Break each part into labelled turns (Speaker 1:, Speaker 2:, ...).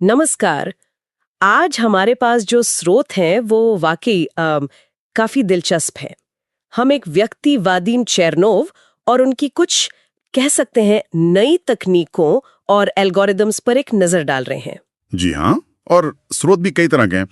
Speaker 1: नमस्कार। आज हमारे पास जो स्रोत हैं वो वाकई काफी दिलचस्प है। हम एक व्यक्ति वादीम चेरनोव और उनकी कुछ कह सकते हैं नई तकनीकों और एल्गोरिदम्स पर एक नजर डाल रहे हैं।
Speaker 2: जी हाँ, और स्रोत भी कई तरह के हैं।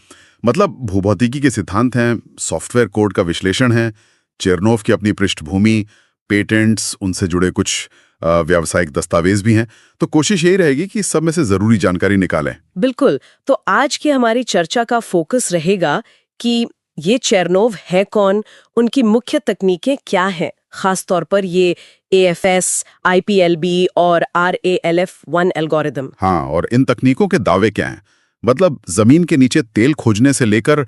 Speaker 2: मतलब भूभौतिकी के सिद्धांत हैं, सॉफ्टवेयर कोड का विश्लेषण है, चेरनोव की अपनी पृष्ठभूमि, पेटेंट्स, उनसे जुड़े कुछ व्यावसायिक दस्तावेज भी हैं। तो कोशिश यही रहेगी कि सब में से जरूरी जानकारी निकालें।
Speaker 1: बिल्कुल। तो आज की हमारी चर्चा का फोकस रहेगा कि ये चेरनोव है कौन, उनकी मुख्य तकनीकें क्या हैं, खासतौर पर ये AFS, IPLB और RALF1 एल्गोरिदम।
Speaker 2: हाँ, और इन तकनीकों के दावे क्या हैं? मतलब जमीन के नीचे तेल खोजने से लेकर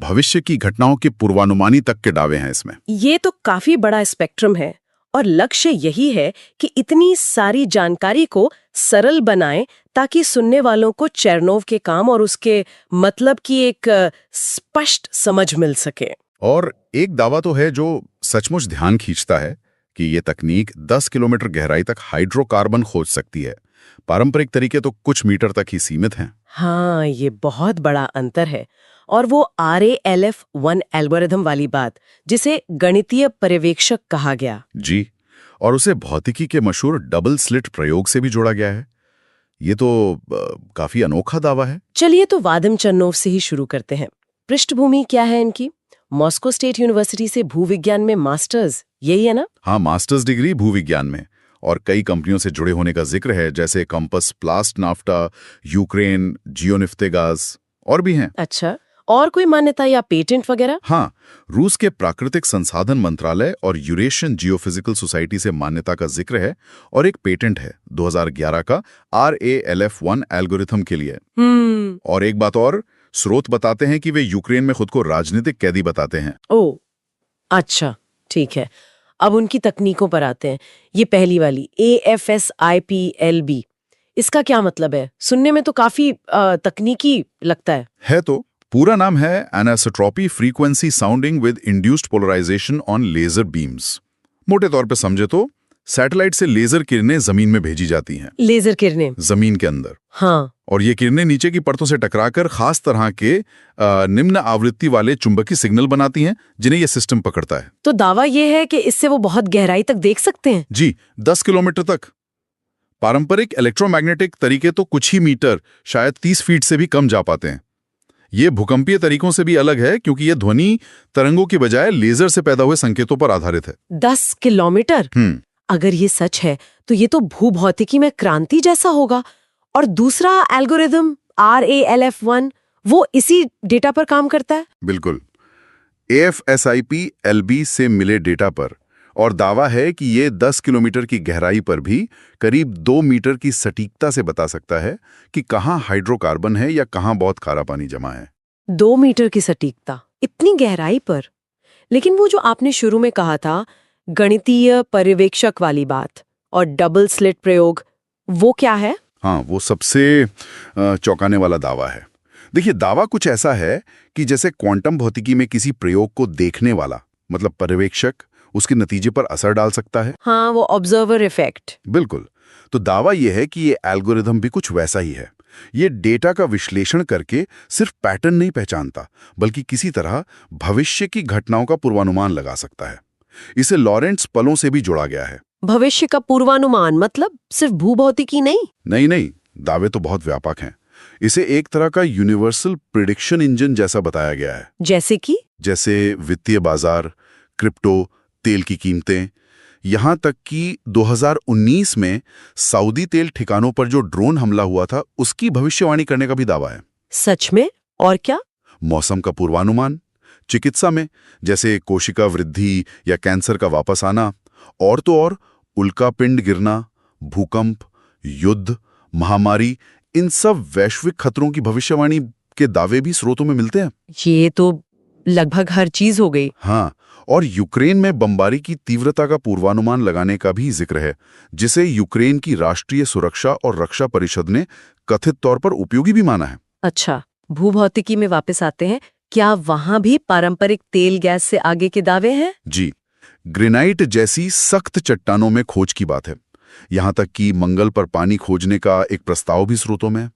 Speaker 2: भविष्य की घटनाओं के पूर्वानुमानी तक के दावे हैं इसमें।
Speaker 1: ये तो काफी बड़ा स्पेक्ट्रम है और लक्ष्य यही है कि इतनी सारी जानकारी को सरल बनाएं ताकि सुनने वालों को चेरनोव के काम और उसके मतलब की एक स्पष्ट समझ मिल सके।
Speaker 2: और एक दावा तो है जो सचमुच ध्यान खींचता है कि ये तकनीक 10 किलोमीटर गहराई तक हाइड्रोकार्बन खोज सकती है। पारंपरिक तरीके तो कुछ मीटर तक ही सीमित हैं।
Speaker 1: हाँ, ये बहुत बड़ा अंतर है। और वो RALF1 एल्गोरिथम वाली बात, जिसे गणितीय पर्यवेक्षक कहा गया।
Speaker 2: जी, और उसे भौतिकी के मशहूर डबल स्लिट प्रयोग से भी जोड़ा गया है। ये तो काफी अनोखा दावा है।
Speaker 1: चलिए तो वादम चेरनोव से ही शुरू करते हैं। पृष्ठभूमि क्या है इनकी? मॉस्को स्टेट यूनिवर्सिटी से भूविज्ञान में मास्टर्स, यही है ना?
Speaker 2: हाँ, मास्टर्स डिग्री भूविज्ञान में, और कई कंपनियों से जुड़े होने का जिक्र है, जैसे कंपस, प्लास्ट नाफ्टा, यूक्रेन, जियोनिफ्तेगाज और भी हैं।
Speaker 1: अच्छा, और कोई मान्यता या पेटेंट वगैरह?
Speaker 2: हाँ, रूस के प्राकृतिक संसाधन मंत्रालय और यूरेशियन जियोफिजिकल सोसाइटी से मान्यता का जिक्र है, और एक पेटेंट है 2011 का RALF1 एल्गोरिथम के लिए। और एक बात और, स्रोत बताते हैं कि वे यूक्रेन में खुद को राजनीतिक कैदी बताते हैं।
Speaker 1: ओह, अच्छा, ठीक है। अब उनकी तकनीकों पर आते हैं। ये पहली वाली AFS IPLB, इसका क्या मतलब है? सुनने में तो काफी तकनीकी लगता है।
Speaker 2: तो पूरा नाम है anisotropy frequency sounding with induced polarization on laser beams. मोटे तौर पे समझे तो सैटेलाइट से लेजर किरणें जमीन में भेजी जाती हैं।
Speaker 1: लेजर किरणें
Speaker 2: जमीन के अंदर।
Speaker 1: हाँ।
Speaker 2: और ये किरणें नीचे की परतों से टकराकर खास तरह के निम्न आवृत्ति वाले चुंबकीय सिग्नल बनाती हैं, जिन्हें यह सिस्टम पकड़ता है।
Speaker 1: तो दावा यह है कि इससे वो बहुत गहराई तक देख सकते हैं?
Speaker 2: जी, 10 किलोमीटर तक। पारंपरिक इलेक्ट्रोमैग्नेटिक तरीके तो कुछ ही मीटर, शायद 30 फीट से भी कम जा पाते हैं। ये भूकंपीय तरीकों से भी अलग है, क्योंकि ये ध्वनि तरंगों की बजाय लेजर से पैदा हुए संकेतों पर आधारित है।
Speaker 1: 10 किलोमीटर? अगर ये सच है तो ये तो भूभौतिकी में क्रांति जैसा होगा। और दूसरा एल्गोरिदम RALF1, वो इसी डेटा पर काम करता है?
Speaker 2: बिल्कुल, AFSIP-LB से मिले डेटा पर, और दावा है कि ये 10 किलोमीटर की गहराई पर भी करीब 2 मीटर की सटीकता से बता सकता है कि कहाँ हाइड्रोकार्बन है या कहाँ बहुत खारा पानी जमा है।
Speaker 1: 2 मीटर की सटीकता, इतनी गहराई पर? लेकिन वो जो आपने शुरू में कहा था, गणितीय पर्यवेक्षक वाली बात और डबल स्लिट प्रयोग, वो क्या है?
Speaker 2: हाँ, वो सबसे चौंकाने वाला दावा है। देखिए, दावा कुछ ऐसा है कि जैसे क्वांटम भौतिकी में किसी प्रयोग को देखने वाला, मतलब पर्यवेक्षक, उसके नतीजे पर असर डाल सकता है।
Speaker 1: हाँ, वो ऑब्जर्वर इफेक्ट।
Speaker 2: बिल्कुल। तो दावा यह है कि ये एल्गोरिदम भी कुछ वैसा ही है। ये डेटा का विश्लेषण करके सिर्फ पैटर्न नहीं पहचानता, बल्कि किसी तरह भविष्य की घटनाओं का पूर्वानुमान लगा सकता है। इसे लॉरेंट्स पलों से भी जोड़ा गया है।
Speaker 1: भविष्य का पूर्वानुमान मतलब सिर्फ भूभौतिकी नहीं?
Speaker 2: नहीं, दावे तो बहुत व्यापक हैं। इसे एक तरह का यूनिवर्सल प्रिडिक्शन इंजन जैसा बताया गया है।
Speaker 1: जैसे कि?
Speaker 2: जैसे वित्तीय बाजार, क्रिप्टो, तेल की कीमतें, यहां तक कि 2019 में सऊदी तेल ठिकानों पर जो ड्रोन हमला हुआ था, उसकी भविष्यवाणी करने का भी दावा है।
Speaker 1: सच में? और क्या?
Speaker 2: मौसम का पूर्वानुमान, चिकित्सा में, जैसे कोशिका वृद्धि या कैंसर का वापस आना, और तो और उल्कापिंड गिरना, भूकंप, युद्ध, महामारी, इन सब वैश्विक खतरों की भविष्यवाणी के दावे भी स्रोतों में मिलते हैं।
Speaker 1: ये तो लगभग हर चीज हो गई।
Speaker 2: हाँ, और यूक्रेन में बमबारी की तीव्रता का पूर्वानुमान लगाने का भी जिक्र है, जिसे यूक्रेन की राष्ट्रीय सुरक्षा और रक्षा परिषद ने कथित तौर पर उपयोगी भी माना है।
Speaker 1: अच्छा, भूभौतिकी में वापस आते हैं। क्या वहां भी पारंपरिक तेल गैस से आगे के दावे हैं?
Speaker 2: जी, ग्रेनाइट जैसी सख्त चट्टानों में खोज की बात है। यहां तक कि मंगल पर पानी खोजने का एक प्रस्ताव भी स्रोतों में है।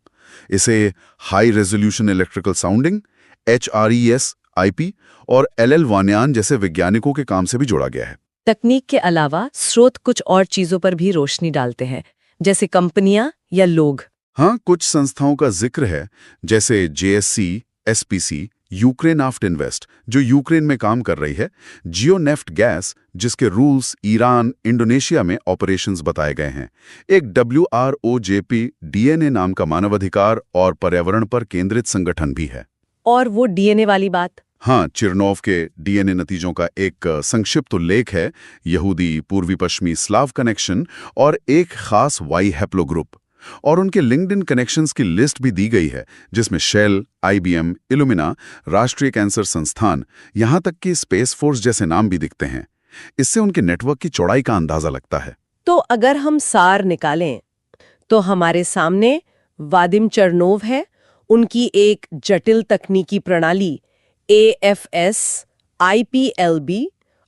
Speaker 2: इसे high resolution electrical sounding, HRES IP और LL वान्यान जैसे वैज्ञानिकों के काम से भी जोड़ा गया है।
Speaker 1: तकनीक के अलावा स्रोत कुछ और चीजों पर भी रोशनी डालते हैं, जैसे कंपनियां या लोग।
Speaker 2: हाँ, कुछ संस्थाओं का जिक्र है, जैसे JSC, SPC, यूक्रेन नाफ्ट इन्वेस्ट जो यूक्रेन में काम कर रही है, जियोनेफ्ट गैस जिसके रूल्स ईरान, इंडोनेशिया में ऑपरेशंस बताए गए हैं, एक WROJP DNA नाम का मानवाधिकार और पर्यावरण पर केंद्रित संगठन भी है।
Speaker 1: और वो DNA वाली बात?
Speaker 2: हाँ, चिरनोव के DNA नतीजों का एक संक्षिप्त उल्लेख है, यहूदी, पूर्वी पश्चिमी स्लाव कनेक्शन और एक खास वाई हैप्लो ग्रुप, और उनके लिंक्डइन कनेक्शंस की लिस्ट भी दी गई है, जिसमें शेल, IBM, इल्यूमिना, राष्ट्रीय कैंसर संस्थान, यहां तक कि स्पेस फोर्स जैसे नाम भी दिखते हैं। इससे उनके नेटवर्क की चौड़ाई का अंदाजा लगता है।
Speaker 1: तो अगर हम सार निकालें तो हमारे सामने वादिम चरनोव है, उनकी एक जटिल तकनीकी प्रणाली AFS, IPLB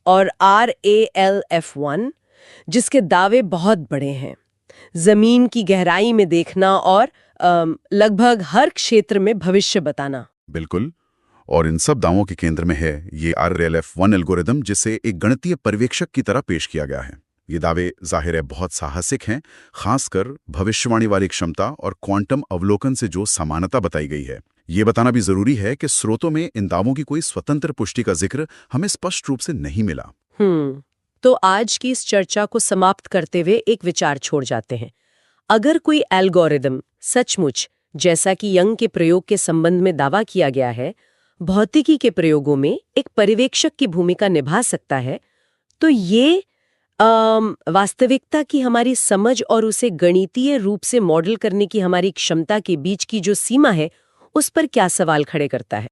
Speaker 1: और RALF1, जिसके दावे बहुत बड़े हैं, जमीन की गहराई में देखना और लगभग हर क्षेत्र में भविष्य बताना।
Speaker 2: बिल्कुल, और इन सब दावों के केंद्र में है ये RLF1 एल्गोरिदम, जिसे एक गणितीय पर्यवेक्षक की तरह पेश किया गया है। ये दावे जाहिर है बहुत साहसिक हैं, खासकर भविष्यवाणी वाली क्षमता और क्वांटम अवलोकन से जो समानता बताई गई है। ये बताना भी जरूरी है कि स्रोतों में इन दावों की कोई स्वतंत्र पुष्टि का जिक्र हमें स्पष्ट रूप से नहीं मिला।
Speaker 1: तो आज की इस चर्चा को समाप्त करते हुए एक विचार छोड़ जाते हैं। अगर कोई एल्गोरिदम सचमुच, जैसा कि यंग के प्रयोग के संबंध में दावा किया गया है, भौतिकी के प्रयोगों में एक पर्यवेक्षक की भूमिका निभा सकता है, तो ये वास्तविकता की हमारी समझ और उसे गणितीय रूप से मॉडल करने की हमारी क्षमता के बीच की जो सीमा है, उस पर क्या सवाल खड़े करता है?